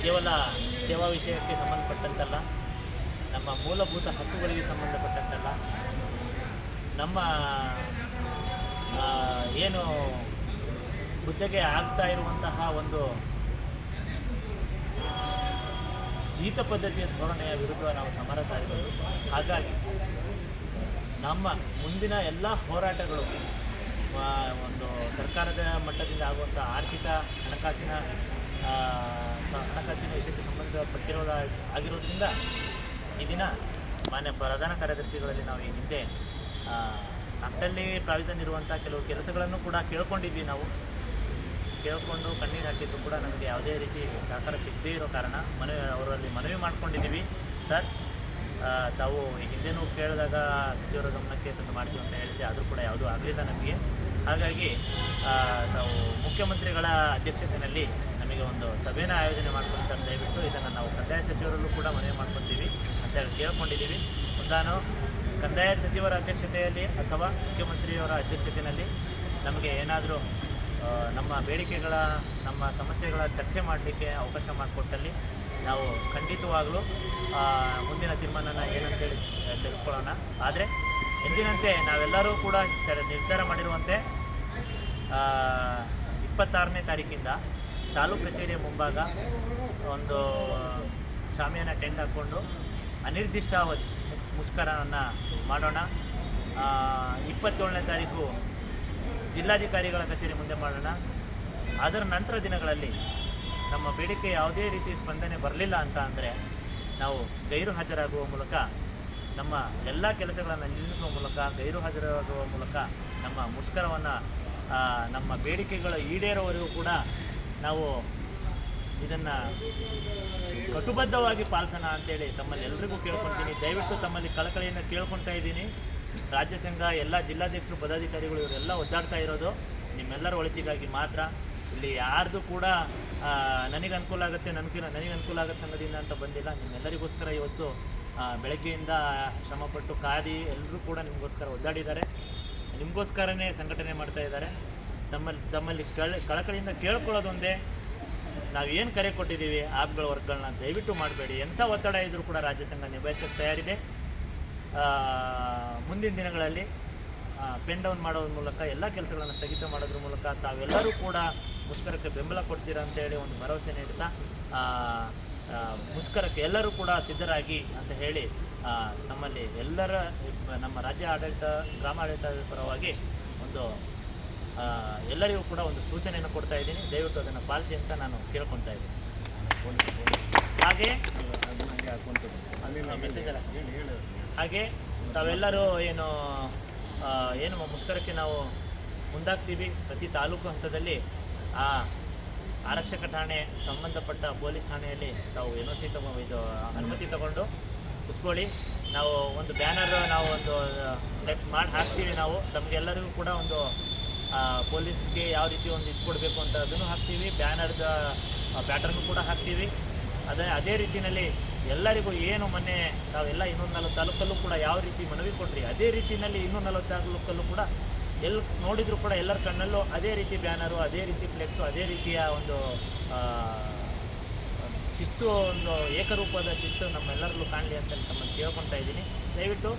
ಕೇವಲ ಸೇವಾ ವಿಷಯಕ್ಕೆ ಸಂಬಂಧಪಟ್ಟಂತಲ್ಲ, ನಮ್ಮ ಮೂಲಭೂತ ಹಕ್ಕುಗಳಿಗೆ ಸಂಬಂಧಪಟ್ಟಂತಲ್ಲ, ನಮ್ಮ ಏನು ಹುದ್ದೆಗೆ ಆಗ್ತಾ ಇರುವಂತಹ ಒಂದು ಜೀತ ಪದ್ಧತಿಯ ಧೋರಣೆಯ ವಿರುದ್ಧ ನಾವು ಸಮರ ಸಾರಿದರು. ಹಾಗಾಗಿ ನಮ್ಮ ಮುಂದಿನ ಎಲ್ಲ ಹೋರಾಟಗಳು ಒಂದು ಸರ್ಕಾರದ ಮಟ್ಟದಿಂದ ಆಗುವಂಥ ಆರ್ಥಿಕ ಹಣಕಾಸಿನ ವಿಷಯಕ್ಕೆ ಆಗಿರೋದ್ರಿಂದ ಈ ದಿನ ಮಾನ್ಯ ಪ್ರಧಾನ ಕಾರ್ಯದರ್ಶಿಗಳಲ್ಲಿ ನಾವು ಈ ಹಿಂದೆ ನಮ್ಮಲ್ಲಿ ಪ್ರಾವಿಷನ್ ಇರುವಂಥ ಕೆಲವು ಕೆಲಸಗಳನ್ನು ಕೂಡ ಕೇಳ್ಕೊಂಡಿದ್ವಿ. ನಾವು ಕೇಳಿಕೊಂಡು ಕಣ್ಣೀರು ಹಾಕಿದ್ದು ಕೂಡ ನಮಗೆ ಯಾವುದೇ ರೀತಿ ಸಹಕಾರ ಸಿಗದೇ ಇರೋ ಕಾರಣ ಅವರಲ್ಲಿ ಮನವಿ ಮಾಡ್ಕೊಂಡಿದ್ದೀವಿ. ಸರ್, ತಾವು ಈ ಹಿಂದೆನೂ ಕೇಳಿದಾಗ ಸಚಿವರ ಗಮನಕ್ಕೆ ತಂದು ಮಾಡ್ತೀವಿ ಅಂತ ಹೇಳಿದ್ದೆ, ಆದರೂ ಕೂಡ ಯಾವುದೂ ಆಗಲಿಲ್ಲ ನಮಗೆ. ಹಾಗಾಗಿ ನಾವು ಮುಖ್ಯಮಂತ್ರಿಗಳ ಅಧ್ಯಕ್ಷತೆಯಲ್ಲಿ ನಮಗೆ ಒಂದು ಸಭೆನ ಆಯೋಜನೆ ಮಾಡ್ಕೊಂಡು ಸರ್, ದಯವಿಟ್ಟು ಇದನ್ನು ನಾವು ಕಂದಾಯ ಸಚಿವರಲ್ಲೂ ಕೂಡ ಮನವಿ ಮಾಡ್ಕೊತೀವಿ ಅಂತ ಕೇಳ್ಕೊಂಡಿದ್ದೀವಿ. ಒಂದಾನು ಕಂದಾಯ ಸಚಿವರ ಅಧ್ಯಕ್ಷತೆಯಲ್ಲಿ ಅಥವಾ ಮುಖ್ಯಮಂತ್ರಿಯವರ ಅಧ್ಯಕ್ಷತೆಯಲ್ಲಿ ನಮಗೆ ಏನಾದರೂ ನಮ್ಮ ಬೇಡಿಕೆಗಳ, ನಮ್ಮ ಸಮಸ್ಯೆಗಳ ಚರ್ಚೆ ಮಾಡಲಿಕ್ಕೆ ಅವಕಾಶ ಮಾಡಿಕೊಟ್ಟಲ್ಲಿ ನಾವು ಖಂಡಿತವಾಗಲೂ ಮುಂದಿನ ತೀರ್ಮಾನನ ಏನಂತೇಳಿ ತೆಗೆದುಕೊಳ್ಳೋಣ. ಆದರೆ ಎಂದಿನಂತೆ ನಾವೆಲ್ಲರೂ ಕೂಡ ನಿರ್ಧಾರ ಮಾಡಿರುವಂತೆ 26ನೇ ತಾರೀಕಿಂದ ತಾಲೂಕು ಕಚೇರಿಯ ಮುಂಭಾಗ ಒಂದು ಶಾಮಿಯಾನ ಟೆಂಟ್ ಹಾಕ್ಕೊಂಡು ಅನಿರ್ದಿಷ್ಟಾವಧಿ ಮುಷ್ಕರವನ್ನು ಮಾಡೋಣ. 27ನೇ ತಾರೀಕು ಜಿಲ್ಲಾಧಿಕಾರಿಗಳ ಕಚೇರಿ ಮುಂದೆ ಮಾಡೋಣ. ಅದರ ನಂತರ ದಿನಗಳಲ್ಲಿ ನಮ್ಮ ಬೇಡಿಕೆ ಯಾವುದೇ ರೀತಿ ಸ್ಪಂದನೆ ಬರಲಿಲ್ಲ ಅಂತ ಅಂದರೆ ನಾವು ಗೈರು ಹಾಜರಾಗುವ ಮೂಲಕ, ನಮ್ಮ ಎಲ್ಲ ಕೆಲಸಗಳನ್ನು ನಿಲ್ಲಿಸುವ ಮೂಲಕ, ಗೈರು ಹಾಜರಾಗುವ ಮೂಲಕ ನಮ್ಮ ಮುಷ್ಕರವನ್ನು, ನಮ್ಮ ಬೇಡಿಕೆಗಳು ಈಡೇರೋವರೆಗೂ ಕೂಡ ನಾವು ಇದನ್ನು ಕಟುಬದ್ಧವಾಗಿ ಪಾಲಿಸೋಣ ಅಂತೇಳಿ ತಮ್ಮಲ್ಲಿ ಎಲ್ರಿಗೂ ಕೇಳ್ಕೊಳ್ತೀನಿ. ದಯವಿಟ್ಟು ತಮ್ಮಲ್ಲಿ ಕಳಕಳಿಯನ್ನು ಕೇಳ್ಕೊಳ್ತಾ ಇದ್ದೀನಿ. ರಾಜ್ಯ ಸಂಘ ಎಲ್ಲ ಜಿಲ್ಲಾಧ್ಯಕ್ಷರು, ಪದಾಧಿಕಾರಿಗಳು ಇವರೆಲ್ಲ ಒದ್ದಾಡ್ತಾ ಇರೋದು ನಿಮ್ಮೆಲ್ಲರ ಒಳಿತಿಗಾಗಿ ಮಾತ್ರ. ಇಲ್ಲಿ ಯಾರ್ದು ಕೂಡ ನನಗೆ ಅನುಕೂಲ ಆಗುತ್ತೆ, ನನಗೆ ಅನುಕೂಲ ಆಗುತ್ತೆ ಸಂಘದಿಂದ ಅಂತ ಬಂದಿಲ್ಲ. ನಿಮ್ಮೆಲ್ಲರಿಗೋಸ್ಕರ ಇವತ್ತು ಬೆಳಗ್ಗೆಯಿಂದ ಶ್ರಮಪಟ್ಟು ಕಾದಿ ಎಲ್ಲರೂ ಕೂಡ ನಿಮಗೋಸ್ಕರ ಒದ್ದಾಡಿದ್ದಾರೆ, ನಿಮಗೋಸ್ಕರನೇ ಸಂಘಟನೆ ಮಾಡ್ತಾ ಇದ್ದಾರೆ. ತಮ್ಮಲ್ಲಿ ಕಳಕಳಿಯಿಂದ ಕೇಳ್ಕೊಳ್ಳೋದೊಂದೇ, ನಾವೇನು ಕರೆ ಕೊಟ್ಟಿದ್ದೀವಿ ಆಪ್ಗಳ ವರ್ಕ್ಗಳನ್ನ ದಯವಿಟ್ಟು ಮಾಡಬೇಡಿ. ಎಂಥ ಒತ್ತಡ ಇದ್ದರೂ ಕೂಡ ರಾಜ್ಯ ಸಂಘ ನಿಭಾಯಿಸೋಕ್ಕೆ ತಯಾರಿದೆ. ಮುಂದಿನ ದಿನಗಳಲ್ಲಿ ಪೆನ್ ಡೌನ್ ಮಾಡೋದ್ರ ಮೂಲಕ, ಎಲ್ಲ ಕೆಲಸಗಳನ್ನು ಸ್ಥಗಿತ ಮಾಡೋದ್ರ ಮೂಲಕ ತಾವೆಲ್ಲರೂ ಕೂಡ ಮುಷ್ಕರಕ್ಕೆ ಬೆಂಬಲ ಕೊಡ್ತೀರಾ ಅಂತೇಳಿ ಒಂದು ಭರವಸೆ ನೀಡ್ತಾ ಮುಷ್ಕರಕ್ಕೆ ಎಲ್ಲರೂ ಕೂಡ ಸಿದ್ಧರಾಗಿ ಅಂತ ಹೇಳಿ ನಮ್ಮಲ್ಲಿ ನಮ್ಮ ರಾಜ್ಯ ಆಡಳಿತ, ಗ್ರಾಮ ಆಡಳಿತದ ಪರವಾಗಿ ಒಂದು ಎಲ್ಲರಿಗೂ ಕೂಡ ಒಂದು ಸೂಚನೆಯನ್ನು ಕೊಡ್ತಾ ಇದ್ದೀನಿ. ದಯವಿಟ್ಟು ಅದನ್ನು ಪಾಲಿಸಿ ಅಂತ ನಾನು ಕೇಳ್ಕೊಳ್ತಾ ಇದ್ದೀನಿ. ಹಾಗೆ ತಾವೆಲ್ಲರೂ ಏನು ಮುಷ್ಕರಕ್ಕೆ ನಾವು ಮುಂದಾಗ್ತೀವಿ. ಪ್ರತಿ ತಾಲೂಕು ಹಂತದಲ್ಲಿ ಆರಕ್ಷಕ ಠಾಣೆ, ಸಂಬಂಧಪಟ್ಟ ಪೊಲೀಸ್ ಠಾಣೆಯಲ್ಲಿ ತಾವು NOC ಅನುಮತಿ ತಗೊಂಡು ಕುತ್ಕೊಳ್ಳಿ. ನಾವು ಒಂದು ಬ್ಯಾನರ್, ನಾವು ಒಂದು ಫ್ಲೆಕ್ಸ್ ಮಾಡಿ ಹಾಕ್ತೀವಿ. ನಾವು ತಮಗೆಲ್ಲರಿಗೂ ಕೂಡ ಒಂದು ಪೊಲೀಸ್ಗೆ ಯಾವ ರೀತಿ ಒಂದು ಇದು ಕೊಡಬೇಕು ಅಂತ ಅದನ್ನು ಹಾಕ್ತೀವಿ. ಬ್ಯಾನರ್ದ ಪ್ಯಾಟರ್ನು ಕೂಡ ಹಾಕ್ತೀವಿ. ಅದೇ ರೀತಿಯಲ್ಲಿ ಎಲ್ಲರಿಗೂ ಏನು ಮೊನ್ನೆ ತಾವೆಲ್ಲ 240 ತಾಲೂಕಲ್ಲೂ ಕೂಡ ಯಾವ ರೀತಿ ಮನವಿ ಕೊಟ್ರಿ, ಅದೇ ರೀತಿಯಲ್ಲಿ 240 ತಾಲೂಕಲ್ಲೂ ಕೂಡ ಎಲ್ಲಿ ನೋಡಿದರೂ ಕೂಡ ಎಲ್ಲರ ಕಣ್ಣಲ್ಲೂ ಅದೇ ರೀತಿ ಬ್ಯಾನರು, ಅದೇ ರೀತಿ ಫ್ಲೆಕ್ಸು, ಅದೇ ರೀತಿಯ ಒಂದು ಶಿಸ್ತು, ಒಂದು ಏಕರೂಪದ ಶಿಸ್ತು ನಮ್ಮೆಲ್ಲರಲ್ಲೂ ಕಾಣಲಿ ಅಂತ ತಮ್ಮನ್ನು ಕೇಳ್ಕೊಳ್ತಾ ಇದ್ದೀನಿ. ದಯವಿಟ್ಟು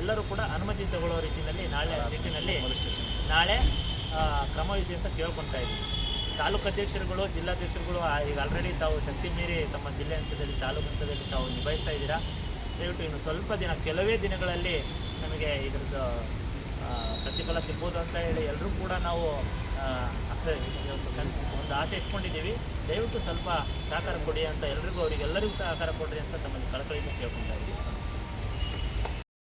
ಎಲ್ಲರೂ ಕೂಡ ಅನುಮತಿ ತಗೊಳ್ಳೋ ರೀತಿಯಲ್ಲಿ ನಾಳೆ ಕ್ರಮ ವಹಿಸಿ ಅಂತ ಕೇಳ್ಕೊಳ್ತಾ ಇದ್ದೀನಿ. ತಾಲೂಕು ಅಧ್ಯಕ್ಷರುಗಳು, ಜಿಲ್ಲಾಧ್ಯಕ್ಷರುಗಳು ಈಗ ಆಲ್ರೆಡಿ ತಾವು ಶಕ್ತಿ ಮೀರಿ ತಮ್ಮ ಜಿಲ್ಲೆ ಹಂತದಲ್ಲಿ, ತಾಲೂಕು ಹಂತದಲ್ಲಿ ತಾವು ನಿಭಾಯಿಸ್ತಾ ಇದ್ದೀರಾ. ದಯವಿಟ್ಟು ಇನ್ನು ಸ್ವಲ್ಪ ದಿನ, ಕೆಲವೇ ದಿನಗಳಲ್ಲಿ ನಮಗೆ ಇದರದ್ದು ಪ್ರತಿಫಲ ಸಿಗ್ಬೋದು ಅಂತ ಹೇಳಿ ಎಲ್ಲರೂ ಕೂಡ ನಾವು ಒಂದು ಆಸೆ ಇಟ್ಕೊಂಡಿದ್ದೀವಿ. ದಯವಿಟ್ಟು ಸ್ವಲ್ಪ ಸಹಕಾರ ಕೊಡಿ ಅಂತ ಅವರಿಗೆಲ್ಲರಿಗೂ ಸಹಕಾರ ಕೊಡ್ರಿ ಅಂತ ತಮ್ಮಲ್ಲಿ ಕಳಕಳಿಯಿಂದ ಕೇಳ್ಕೊಳ್ತಾ ಇದ್ದೀವಿ.